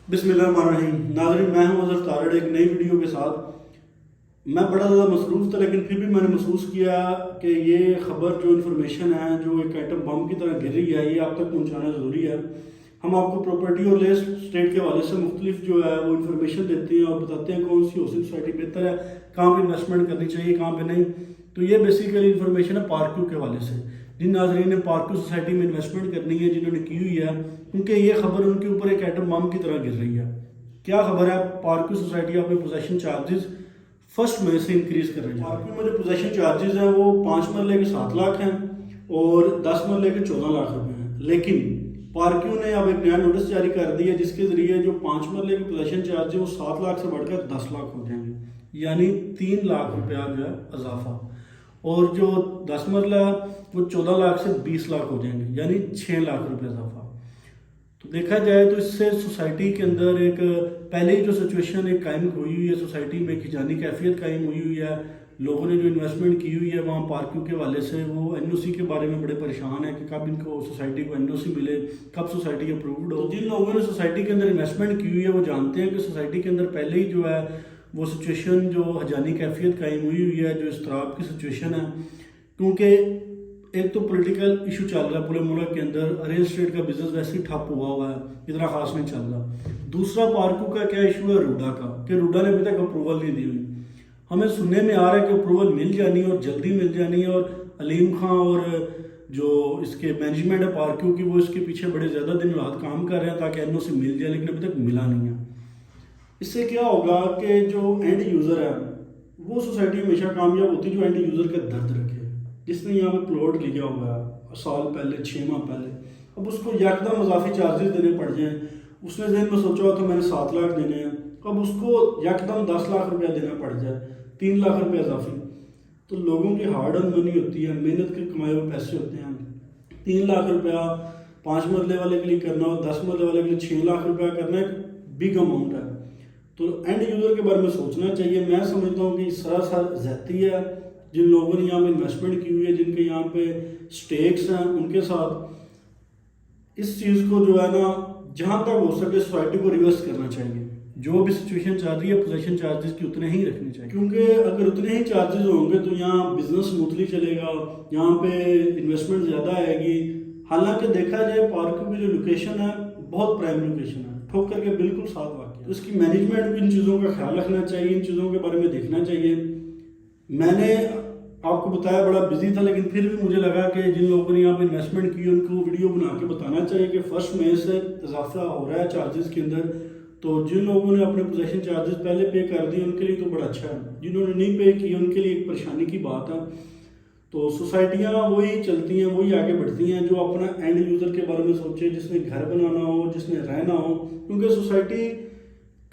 बिस्मिल्लाहिर्रहमानिर्रहीम। नाज़रीन, मैं हूं अज़हर तारड़ एक नई वीडियो के साथ। मैं बड़ा ज़्यादा मसरूफ़ था, लेकिन फिर भी मैंने महसूस किया कि ये ख़बर जो इन्फॉर्मेशन है, जो एक आइटम बम की तरह गिर रही है, ये आप तक पहुंचाना ज़रूरी है। हम आपको प्रॉपर्टी और रियल स्टेट के हवाले से मुख्तलिफ जो है वो इन्फॉर्मेशन देते हैं और बताते हैं कौन सी हाउसिंग सोसाइटी बेहतर है, कहाँ पर इन्वेस्टमेंट करनी चाहिए, कहाँ पर नहीं। तो ये बेसिकली इन्फॉर्मेशन है पार्क्यू के हवाले से। जिन नाजरीन ने पार्क्यू सोसाइटी में इन्वेस्टमेंट करनी है, जिन्होंने की हुई है, क्योंकि ये खबर उनके ऊपर एक एटम बम की तरह गिर रही है। क्या खबर है? पार्क्यू सोसाइटी अपने पोजेशन चार्जेस 1 मई से इंक्रीज कर रही है। पार्क्यू में जो पोजेशन चार्जेस हैं वो 5 मरले के 7 लाख हैं और 10 मरले के 14 लाख रुपए हैं। लेकिन पार्क्यू ने अब एक नया नोटिस जारी कर दिया जिसके जरिए जो 5 मरले के पोजेशन चार्ज है वो 7 लाख से बढ़कर 10 लाख हो जाएंगे, यानी 3 लाख रुपया जो है इजाफा। और जो 10 मरला वो 14 लाख से 20 लाख हो जाएंगे, यानी 6 लाख रुपये इजाफा। तो देखा जाए तो इससे सोसाइटी के अंदर एक पहले ही जो सिचुएशन एक कायम हुई हुई है, सोसाइटी में खिजानी कैफियत कायम हुई हुई है। लोगों ने जो इन्वेस्टमेंट की हुई है वहाँ पार्क्यू के हवाले से वो एनओसी के बारे में बड़े परेशान है कि कब इनको सोसाइटी को एनओसी मिले, कब सोसाइटी अप्रूव्ड हो। जिन लोगों ने सोसाइटी के अंदर इन्वेस्टमेंट की हुई है वो जानते हैं कि सोसाइटी के अंदर पहले ही जो है वो सिचुएशन जो हजानी कैफियत कायम हुई हुई है, जो इस्तराब की सिचुएशन है। क्योंकि एक तो पॉलिटिकल इशू चल रहा है पूरे मुल्क के अंदर, रियल एस्टेट का बिजनेस वैसे ही ठप हुआ हुआ है, इतना खास नहीं चल रहा। दूसरा पार्क्यू का क्या इशू है रूडा का, कि रूडा ने अभी तक अप्रूवल नहीं दी हुई। हमें सुनने में आ रहा है कि अप्रूवल मिल जानी है और जल्दी मिल जानी है, और अलीम खां और जो इसके मैनेजमेंट है पार्क्यू की वो इसके पीछे बड़े ज़्यादा दिन रात काम कर रहे हैं ताकि एनओसी मिल जाए, लेकिन अभी तक मिला नहीं है। इससे क्या होगा कि जो एंड यूज़र है वो सोसाइटी हमेशा कामयाब होती है जो एंड यूज़र का दर्द रखे। जिसने यहाँ पे प्लॉट लिया हुआ है साल पहले, 6 माह पहले, अब उसको यकदम इजाफी चार्जेस देने पड़ जाएं। उसने जहन में सोचा हुआ था मैंने 7 लाख देने हैं, अब उसको यकदम 10 लाख रुपया देना पड़ जाए, 3 लाख रुपया इजाफी। तो लोगों की हार्ड अर्न मनी होती है, मेहनत के कमाए हुए पैसे होते हैं। 3 लाख रुपया 5 मरले वाले के लिए करना और 10 मरले वाले के लिए 6 लाख रुपया करना एक बिग अमाउंट है। तो एंड यूज़र के बारे में सोचना चाहिए। मैं समझता हूँ कि सरासर ज़्यादती है। जिन लोगों ने यहाँ पे इन्वेस्टमेंट की हुई है, जिनके यहाँ पे स्टेक्स हैं, उनके साथ इस चीज़ को जो है ना जहाँ तक हो सके सोसाइटी को रिवर्स करना चाहिए। जो भी सिचुएशन चल रही है पोजीशन चार्जेस की उतने ही रखने चाहिए, क्योंकि अगर उतने ही चार्जेस होंगे तो यहाँ बिजनेस स्मूथली चलेगा, यहाँ पे इन्वेस्टमेंट ज़्यादा आएगी। हालांकि देखा जाए पार्क्यू की जो लोकेशन है बहुत प्राइम लोकेशन है, ठोकर के बिल्कुल साथ वाक़ है। उसकी मैनेजमेंट भी इन चीज़ों का ख्याल रखना चाहिए, इन चीज़ों के बारे में देखना चाहिए। मैंने आपको बताया बड़ा बिजी था, लेकिन फिर भी मुझे लगा कि जिन लोगों ने यहाँ पे इन्वेस्टमेंट की उनको वीडियो बना के बताना चाहिए कि 1 मई से इजाफा हो रहा है चार्जेस के अंदर। तो जिन लोगों ने अपने पोजेशन चार्जेस पहले पे कर दिए उनके लिए तो बड़ा अच्छा है, जिन्होंने नहीं पे किए उनके लिए एक परेशानी की बात है। तो सोसाइटियाँ वही चलती हैं, वही आगे बढ़ती हैं जो अपना एंड यूज़र के बारे में सोचे, जिसने घर बनाना हो, जिसने रहना हो। क्योंकि सोसाइटी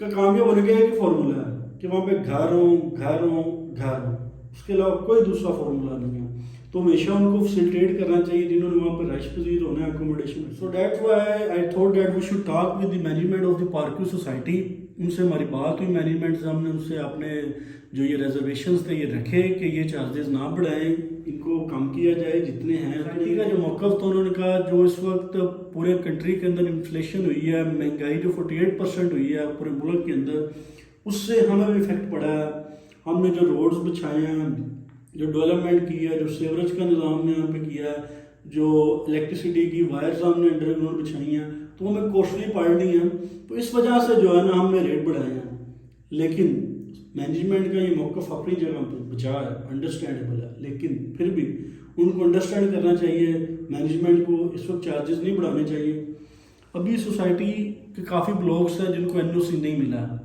का कामयाब होने का एक फॉर्मूला है कि वहाँ पे घर हो, घर हो, घर हो, उसके अलावा कोई दूसरा फार्मूला नहीं है। तो हमेशा उनको फैसिलिटेट करना चाहिए जिन्होंने वहाँ पर रश पजीर होना है accommodation. So that's why I thought that we should talk with the management of the पार्क्यू सोसाइटी। उनसे हमारी बात हुई मैनेजमेंट से, हमने उनसे अपने जो ये रिजर्वेशंस थे ये रखे कि ये चार्जेस ना बढ़ाएं, इनको कम किया जाए जितने हैं। सोसाइटी का जो मौक़िफ़ था उन्होंने कहा जो इस वक्त पूरे कंट्री के अंदर इन्फ्लेशन हुई है, महंगाई जो 48% हुई है पूरे मुल्क के अंदर, उससे हमें भी इफेक्ट पड़ा है। हमने जो रोड्स बिछाए हैं, जो डेवलपमेंट की है, जो सीवरेज का निज़ाम ने यहाँ पे किया है, जो इलेक्ट्रिसिटी की वायर्स हमने अंडरग्राउंड बिछाई हैं, तो हमें कॉस्टली पड़नी है। तो इस वजह से जो है ना हमने रेट बढ़ाए हैं। लेकिन मैनेजमेंट का ये मौक़िफ़ अपनी जगह पर बचा है, अंडरस्टैंडेबल है, लेकिन फिर भी उनको अंडरस्टैंड करना चाहिए। मैनेजमेंट को इस वक्त चार्जेस नहीं बढ़ाने चाहिए। अभी सोसाइटी के काफ़ी ब्लॉक्स हैं जिनको एनओसी नहीं मिला है,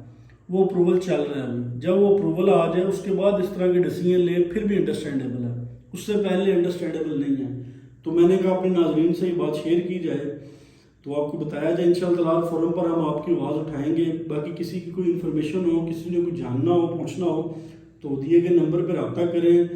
वो अप्रूवल चल रहा है। अभी जब वो अप्रूवल आ जाए उसके बाद इस तरह के डिसीजन ले फिर भी अंडरस्टैंडेबल है, उससे पहले अंडरस्टैंडेबल नहीं है। तो मैंने कहा अपने नाजरीन से ये बात शेयर की जाए, तो आपको बताया जाए। इंशाअल्लाह फोरम पर हम आपकी आवाज़ उठाएंगे। बाकी किसी की कोई इन्फॉर्मेशन हो, किसी ने कुछ जानना हो, पूछना हो, तो दिए गए नंबर पर रब्ता करें।